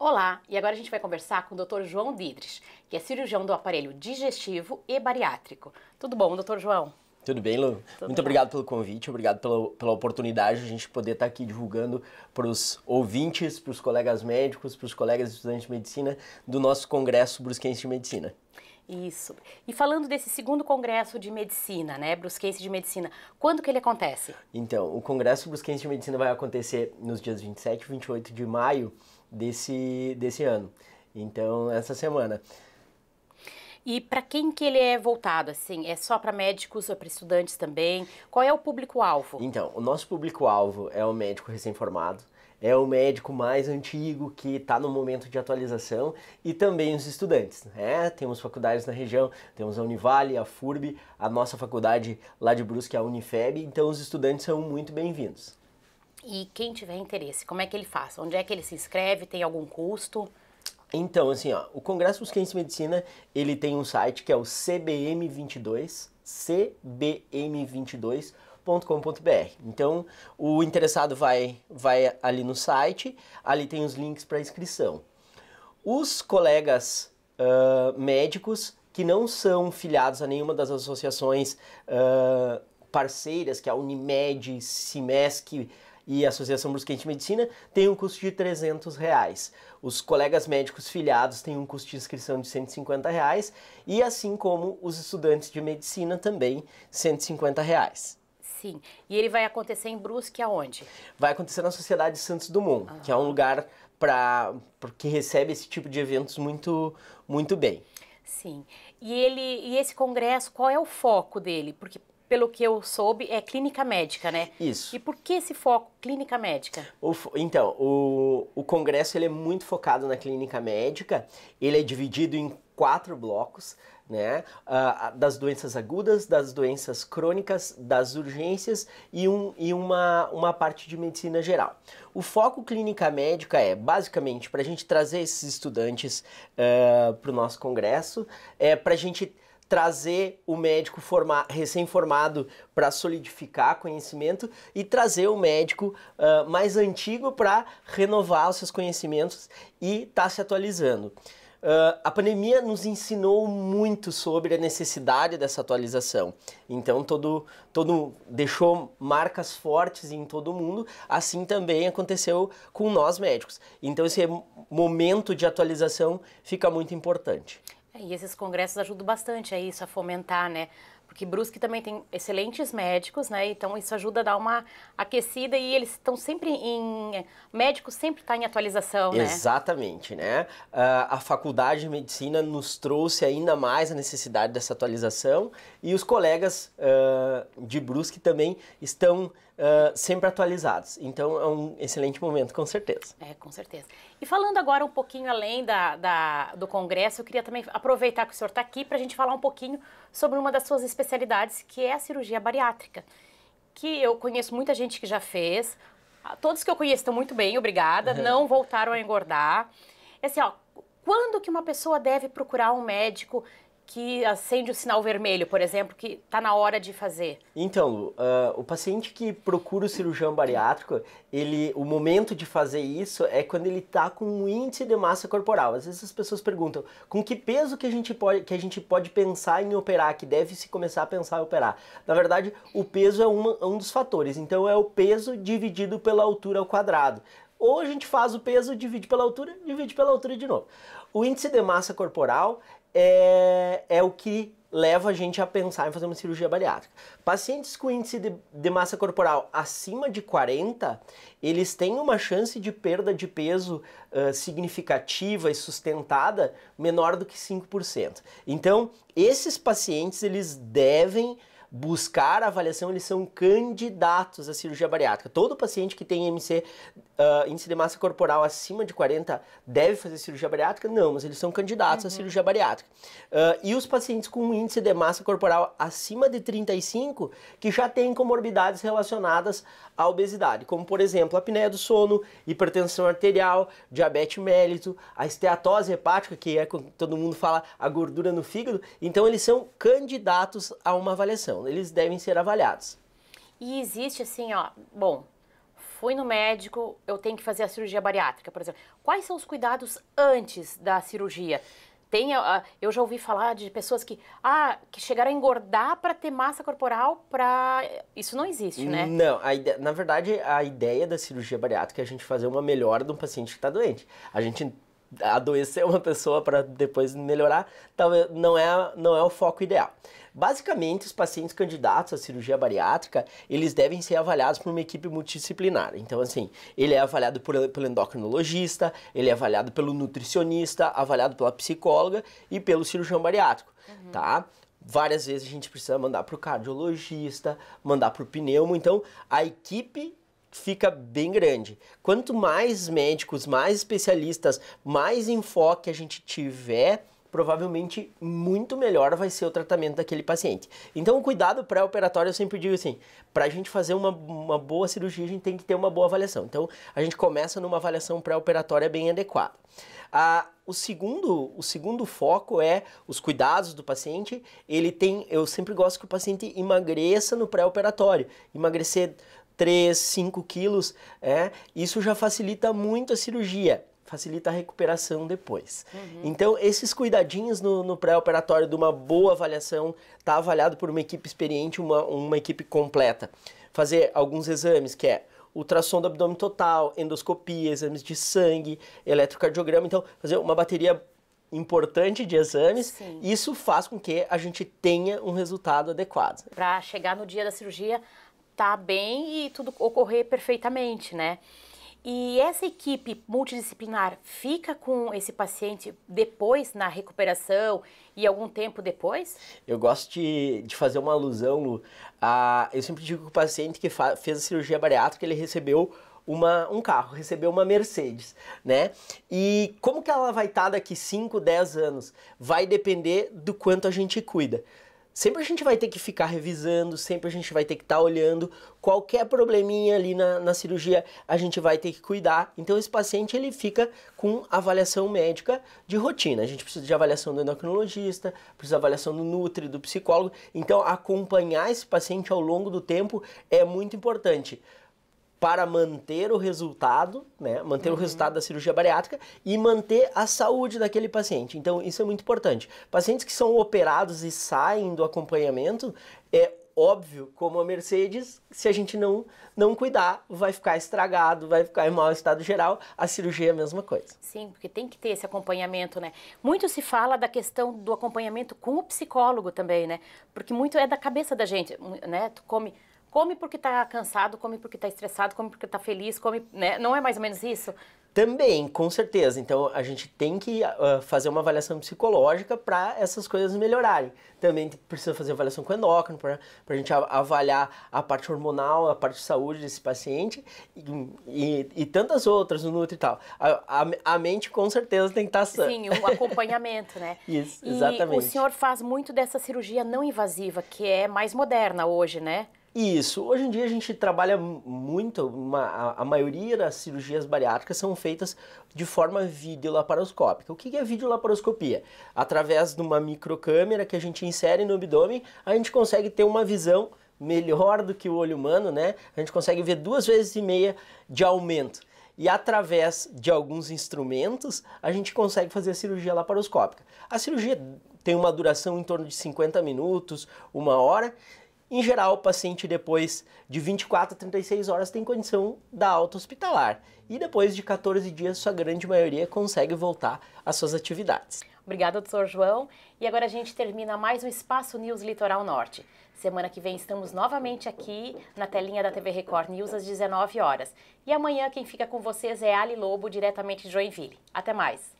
Olá, e agora a gente vai conversar com o Dr. João Didrich, que é cirurgião do aparelho digestivo e bariátrico. Tudo bom, Dr. João? Tudo bem, Lu? Muito obrigado pelo convite, obrigado pela oportunidade de a gente poder estar aqui divulgando para os ouvintes, para os colegas médicos, para os colegas estudantes de medicina do nosso Congresso Brusquense de Medicina. Isso. E falando desse segundo congresso de medicina, né, Brusquense de Medicina, quando que ele acontece? Então, o Congresso Brusquense de Medicina vai acontecer nos dias 27 e 28 de maio desse ano. Então, essa semana. E para quem que ele é voltado, assim? É só para médicos ou para estudantes também? Qual é o público-alvo? Então, o nosso público-alvo é o médico recém-formado, é o médico mais antigo que está no momento de atualização e também os estudantes, né? Temos faculdades na região, temos a Univale, a FURB, a nossa faculdade lá de Brusque, a Unifeb, então os estudantes são muito bem-vindos. E quem tiver interesse, como é que ele faz? Onde é que ele se inscreve? Tem algum custo? Então, assim, ó, o Congresso Brusquense de Medicina, ele tem um site que é o CBM22, cbm22.com.br. Então, o interessado vai ali no site, ali tem os links para inscrição. Os colegas médicos que não são filiados a nenhuma das associações parceiras, que é a Unimed, Cimesc e a Associação Brusquense de Medicina, tem um custo de R$300. Os colegas médicos filiados têm um custo de inscrição de R$150 e assim como os estudantes de medicina também R$150. Sim. E ele vai acontecer em Brusque aonde? Vai acontecer na Sociedade Santos Dumont, que é um lugar que recebe esse tipo de eventos muito, muito bem. Sim. E esse congresso, qual é o foco dele? Porque pelo que eu soube, é clínica médica, né? Isso. E por que esse foco, clínica médica? Então, o congresso ele é muito focado na clínica médica, ele é dividido em 4 blocos, né? Das doenças agudas, das doenças crônicas, das urgências e uma parte de medicina geral. O foco clínica médica é, basicamente, para a gente trazer esses estudantes para o nosso congresso, para a gente trazer o médico recém-formado para solidificar conhecimento e trazer o médico mais antigo para renovar os seus conhecimentos e estar se atualizando. A pandemia nos ensinou muito sobre a necessidade dessa atualização. Então, deixou marcas fortes em todo mundo, assim também aconteceu com nós médicos. Então, esse momento de atualização fica muito importante. E esses congressos ajudam bastante a isso, a fomentar, né? Porque Brusque também tem excelentes médicos, né? Então isso ajuda a dar uma aquecida e eles estão sempre médicos sempre está em atualização, né? Exatamente, né? A faculdade de medicina nos trouxe ainda mais a necessidade dessa atualização e os colegas de Brusque também estão sempre atualizados. Então é um excelente momento, com certeza. É, com certeza. E falando agora um pouquinho além do congresso, eu queria também aproveitar que o senhor está aqui para a gente falar um pouquinho sobre uma das suas especialidades, que é a cirurgia bariátrica, que eu conheço muita gente que já fez. Todos que eu conheço estão muito bem, obrigada, não voltaram a engordar. Assim, ó, quando que uma pessoa deve procurar um médico que acende o sinal vermelho, por exemplo, que está na hora de fazer? Então, Lu, o paciente que procura o cirurgião bariátrico, o momento de fazer isso é quando ele está com um índice de massa corporal. Às vezes as pessoas perguntam, com que peso que a gente pode pensar em operar, que deve se começar a pensar em operar? Na verdade, o peso é um dos fatores, então é o peso dividido pela altura ao quadrado. Ou a gente faz o peso, divide pela altura de novo. O índice de massa corporal é o que leva a gente a pensar em fazer uma cirurgia bariátrica. Pacientes com índice de massa corporal acima de 40, eles têm uma chance de perda de peso significativa e sustentada menor do que 5%. Então, esses pacientes, eles devem buscar a avaliação, eles são candidatos à cirurgia bariátrica. Todo paciente que tem índice de massa corporal acima de 40 deve fazer cirurgia bariátrica? Não, mas eles são candidatos à cirurgia bariátrica. E os pacientes com índice de massa corporal acima de 35, que já têm comorbidades relacionadas à obesidade, como por exemplo a apneia do sono, hipertensão arterial, diabetes mellitus, a esteatose hepática, que é quando todo mundo fala a gordura no fígado. Então eles são candidatos a uma avaliação, eles devem ser avaliados. E existe assim, ó, bom, fui no médico, eu tenho que fazer a cirurgia bariátrica, por exemplo. Quais são os cuidados antes da cirurgia? Eu já ouvi falar de pessoas que chegaram a engordar para ter massa corporal, isso não existe, né? Não, na verdade, a ideia da cirurgia bariátrica é a gente fazer uma melhora de um paciente que está doente. A gente adoecer uma pessoa para depois melhorar, talvez não é o foco ideal. Basicamente, os pacientes candidatos à cirurgia bariátrica, eles devem ser avaliados por uma equipe multidisciplinar. Então, assim, ele é avaliado pelo endocrinologista, ele é avaliado pelo nutricionista, avaliado pela psicóloga e pelo cirurgião bariátrico, tá? Várias vezes a gente precisa mandar para o cardiologista, mandar para o pneumo, então a equipe fica bem grande. Quanto mais médicos, mais especialistas, mais enfoque a gente tiver, provavelmente muito melhor vai ser o tratamento daquele paciente. Então, o cuidado pré-operatório, eu sempre digo assim, para a gente fazer uma boa cirurgia, a gente tem que ter uma boa avaliação. Então, a gente começa numa avaliação pré-operatória bem adequada. O segundo foco é os cuidados do paciente. Eu sempre gosto que o paciente emagreça no pré-operatório. Emagrecer 3, 5 quilos, isso já facilita muito a cirurgia, facilita a recuperação depois. Então, esses cuidadinhos no pré-operatório de uma boa avaliação, tá avaliado por uma equipe experiente, uma equipe completa. Fazer alguns exames, que é ultrassom do abdômen total, endoscopia, exames de sangue, eletrocardiograma, então fazer uma bateria importante de exames. Sim. Isso faz com que a gente tenha um resultado adequado. Para chegar no dia da cirurgia, tá bem e tudo ocorrer perfeitamente, né? E essa equipe multidisciplinar fica com esse paciente depois na recuperação e algum tempo depois? Eu gosto de fazer uma alusão, Lu. Eu sempre digo que o paciente que fez a cirurgia bariátrica, ele recebeu um carro, recebeu uma Mercedes, né? E como que ela vai estar daqui 5, 10 anos? Vai depender do quanto a gente cuida. Sempre a gente vai ter que ficar revisando, sempre a gente vai ter que estar olhando, qualquer probleminha ali na cirurgia a gente vai ter que cuidar. Então esse paciente ele fica com avaliação médica de rotina. A gente precisa de avaliação do endocrinologista, precisa de avaliação do nutri, do psicólogo. Então acompanhar esse paciente ao longo do tempo é muito importante para manter o resultado, né? Manter o resultado da cirurgia bariátrica e manter a saúde daquele paciente. Então, isso é muito importante. Pacientes que são operados e saem do acompanhamento, é óbvio, como a Mercedes, se a gente não cuidar, vai ficar estragado, vai ficar em mau estado geral. A cirurgia é a mesma coisa. Sim, porque tem que ter esse acompanhamento, né? Muito se fala da questão do acompanhamento com o psicólogo também, né? Porque muito é da cabeça da gente, né? Tu come porque tá cansado, come porque tá estressado, come porque tá feliz, come, né? Não é mais ou menos isso? Também, com certeza. Então, a gente tem que fazer uma avaliação psicológica para essas coisas melhorarem. Também precisa fazer avaliação com endócrino, para a gente avaliar a parte hormonal, a parte de saúde desse paciente e tantas outras, o nutri e tal. A mente, com certeza, tem que estar sã. Sim, o acompanhamento, né? Isso, exatamente. E o senhor faz muito dessa cirurgia não invasiva, que é mais moderna hoje, né? Isso, hoje em dia a gente trabalha muito, a maioria das cirurgias bariátricas são feitas de forma videolaparoscópica. O que é videolaparoscopia? Através de uma microcâmera que a gente insere no abdômen, a gente consegue ter uma visão melhor do que o olho humano, né? A gente consegue ver 2,5 vezes de aumento. E através de alguns instrumentos, a gente consegue fazer a cirurgia laparoscópica. A cirurgia tem uma duração em torno de 50 minutos, 1 hora. Em geral, o paciente depois de 24 a 36 horas tem condição da alta hospitalar. E depois de 14 dias, sua grande maioria consegue voltar às suas atividades. Obrigada, doutor João. E agora a gente termina mais um Espaço News Litoral Norte. Semana que vem estamos novamente aqui na telinha da TV Record News às 19 horas. E amanhã quem fica com vocês é Ali Lobo, diretamente de Joinville. Até mais!